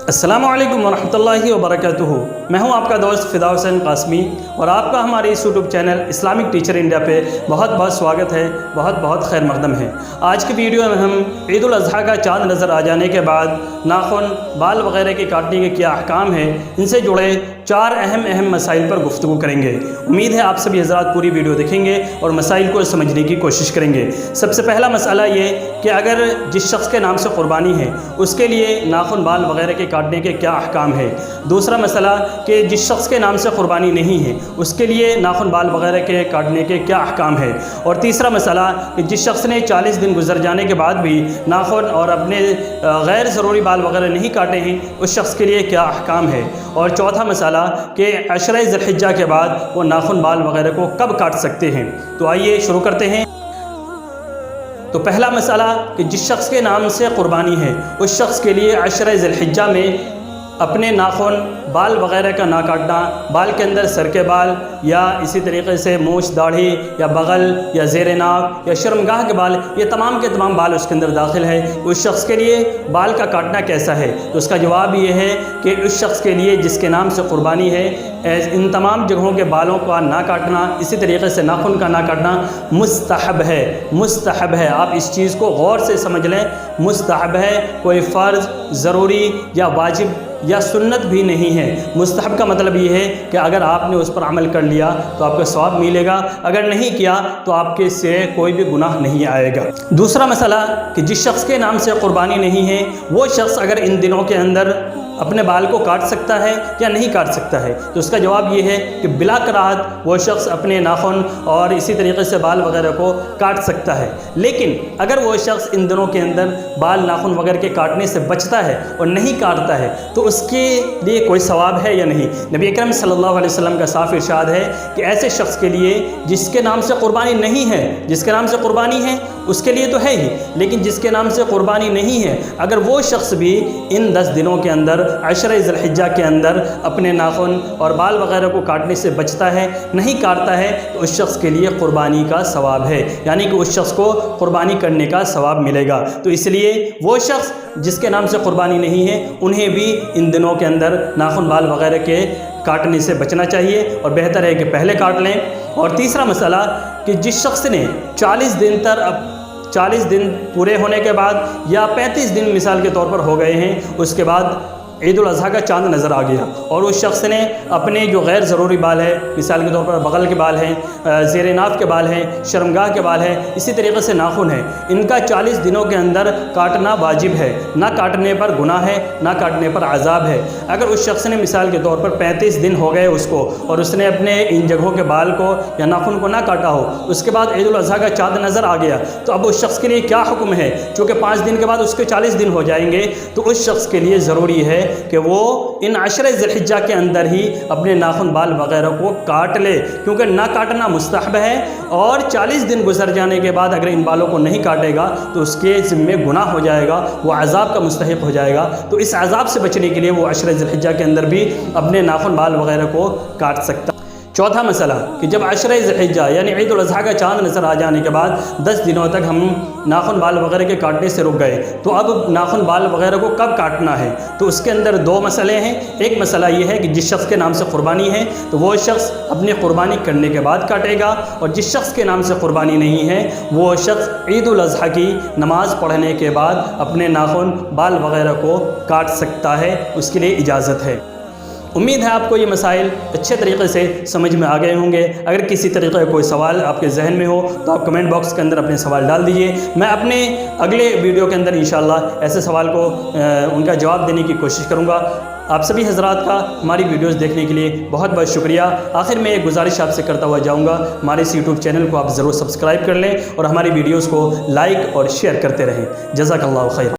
अस्सलामु अलैकुम वरहमतुल्लाहि वबरकातुहू। मैं हूं आपका दोस्त फ़िदा हुसैन क़ास्मी और आपका हमारे इस YouTube channel Islamic teacher India पे बहुत बहुत स्वागत है, बहुत बहुत खैर मकदम है। आज की वीडियो में हम ईद उल अज़हा का चाँद नज़र आ जाने के बाद नाखून बाल वगैरह के काटने के क्या अहकाम है, इनसे जुड़े 4 अहम मसाइल पर गुफ्तगू करेंगे। उम्मीद है आप सभी हज़रात पूरी वीडियो देखेंगे और मसाइल को समझने की कोशिश करेंगे। सबसे पहला मसला ये कि अगर जिस शख्स के नाम से क़ुरबानी है उसके लिए नाखून बाल वगैरह के काटने के क्या अहकाम है। दूसरा मसला कि जिस शख्स के नाम से क़ुरबानी नहीं है उसके लिए नाखून बाल वगैरह के काटने के क्या अहकाम है। और तीसरा मसला कि जिस शख्स ने 40 दिन गुजर जाने के बाद भी नाखून और अपने गैर ज़रूरी बाल वगैरह नहीं काटे हैं उस शख्स के लिए क्या अहकाम है। और चौथा मसला कि अशरे ज़िलहिज्जा के बाद वो नाखून बाल वगैरह को कब काट सकते हैं। तो आइए शुरू करते हैं। तो पहला मसला कि जिस शख्स के नाम से क़ुरबानी है उस शख्स के लिए अशरे ज़िलहिज्जा में अपने नाखून बाल वगैरह का ना काटना, बाल के अंदर सर के बाल या इसी तरीके से मूछ, दाढ़ी या बगल या ज़ेर नाक या शर्मगाह के बाल, ये तमाम के तमाम बाल उसके अंदर दाखिल है। उस शख्स के लिए बाल का काटना कैसा है, तो उसका जवाब ये है कि उस शख्स के लिए जिसके नाम से क़ुरबानी है इन तमाम जगहों के बालों का ना काटना, इसी तरीके से नाखून का ना काटना मुस्तहब है। मुस्तहब है, आप इस चीज़ को गौर से समझ लें। मुस्तहब है, कोई फ़र्ज़, ज़रूरी या वाजिब या सुन्नत भी नहीं है। मुस्तहब का मतलब ये है कि अगर आपने उस पर अमल कर लिया तो आपको सवाब मिलेगा, अगर नहीं किया तो आपके से कोई भी गुनाह नहीं आएगा। दूसरा मसला कि जिस शख्स के नाम से क़ुरबानी नहीं है वो शख्स अगर इन दिनों के अंदर अपने बाल को काट सकता है या नहीं काट सकता है, तो उसका जवाब ये है कि बिला कराहत वो शख्स अपने नाखून और इसी तरीके से बाल वगैरह को काट सकता है। लेकिन अगर वो शख्स इन दिनों के अंदर बाल नाखून वगैरह के काटने से बचता है और नहीं काटता है तो उसके लिए कोई सवाब है या नहीं। नबी अकरम सल्लल्लाहु अलैहि वसल्लम का साफ इरशाद है कि ऐसे शख्स के लिए जिसके नाम से क़ुरबानी नहीं है, जिसके नाम से क़ुरबानी है उसके लिए तो है ही, लेकिन जिसके नाम से क़ुरबानी नहीं है अगर वो शख्स भी इन 10 दिनों के अंदर अशरे ज़िलहिज्जा के अंदर अपने नाखून और बाल वगैरह को काटने से बचता है, नहीं काटता है, तो उस शख्स के लिए क़ुरबानी का सवाब है, यानी कि उस शख्स को क़ुरबानी करने का सवाब मिलेगा। तो इसलिए वो शख्स जिसके नाम से क़ुरबानी नहीं है उन्हें भी इन दिनों के अंदर नाखून बाल वगैरह के काटने से बचना चाहिए और बेहतर है कि पहले काट लें। और तीसरा मसला कि जिस शख्स ने 40 दिन पूरे होने के बाद या 35 दिन मिसाल के तौर पर हो गए हैं, उसके बाद ईदुल अज़हा का चाँद नज़र आ गया और उस शख्स ने अपने जो गैर ज़रूरी बाल है, मिसाल के तौर पर बगल के बाल हैं, ज़ेर नाफ के बाल हैं, शर्मगाह के बाल हैं, इसी तरीके से नाखून है, इनका 40 दिनों के अंदर काटना वाजिब है। ना काटने पर गुनाह है, ना काटने पर अज़ाब है। अगर उस शख्स ने मिसाल के तौर पर 35 दिन हो गए उसको और उसने अपने इन जगहों के बाल को या नाखून को ना काटा हो, उसके बाद ईदुल अज़हा का चाँद नज़र आ गया, तो अब उस शख्स के लिए क्या हुक्म है। चूँकि 5 दिन के बाद उसके 40 दिन हो जाएंगे तो उस शख्स के लिए ज़रूरी है कि वो इन अशरे ज़िलहिज्जा के अंदर ही अपने नाखून बाल वगैरह को काट ले, क्योंकि ना काटना मुस्तहब है और 40 दिन गुजर जाने के बाद अगर इन बालों को नहीं काटेगा तो उसके ज़िम्मे गुनाह हो जाएगा, वो अज़ाब का मुस्तहिक़ हो जाएगा। तो इस अज़ाब से बचने के लिए वो अशरे ज़िलहिज्जा के अंदर भी अपने नाखून बाल वगैरह को काट सकता। चौथा मसला कि जब अशरे ज़िलहिज्जा यानी ईदुल अज़हा का चाँद नज़र आ जाने के बाद 10 दिनों तक हम नाखून बाल वगैरह के काटने से रुक गए, तो अब नाखून बाल वगैरह को कब काटना है। तो उसके अंदर 2 मसले हैं। एक मसला ये है कि जिस शख्स के नाम से क़ुरबानी है तो वो शख्स अपनी क़ुरबानी करने के बाद काटेगा, और जिस शख्स के नाम से क़ुरबानी नहीं है वो शख्स ईदुल अज़हा की नमाज़ पढ़ने के बाद अपने नाखून बाल वगैरह को काट सकता है, उसके लिए इजाज़त है। उम्मीद है आपको ये मसाइल अच्छे तरीके से समझ में आ गए होंगे। अगर किसी तरीके का कोई सवाल आपके जहन में हो तो आप कमेंट बॉक्स के अंदर अपने सवाल डाल दीजिए। मैं अपने अगले वीडियो के अंदर इंशाअल्लाह ऐसे सवाल को उनका जवाब देने की कोशिश करूँगा। आप सभी हजरात का हमारी वीडियोस देखने के लिए बहुत बहुत शुक्रिया। आखिर में एक गुजारिश आपसे करता हुआ जाऊँगा, हमारे इस यूट्यूब चैनल को आप ज़रूर सब्सक्राइब कर लें और हमारी वीडियोज़ को लाइक और शेयर करते रहें। जज़ाकल्लाहु खैर।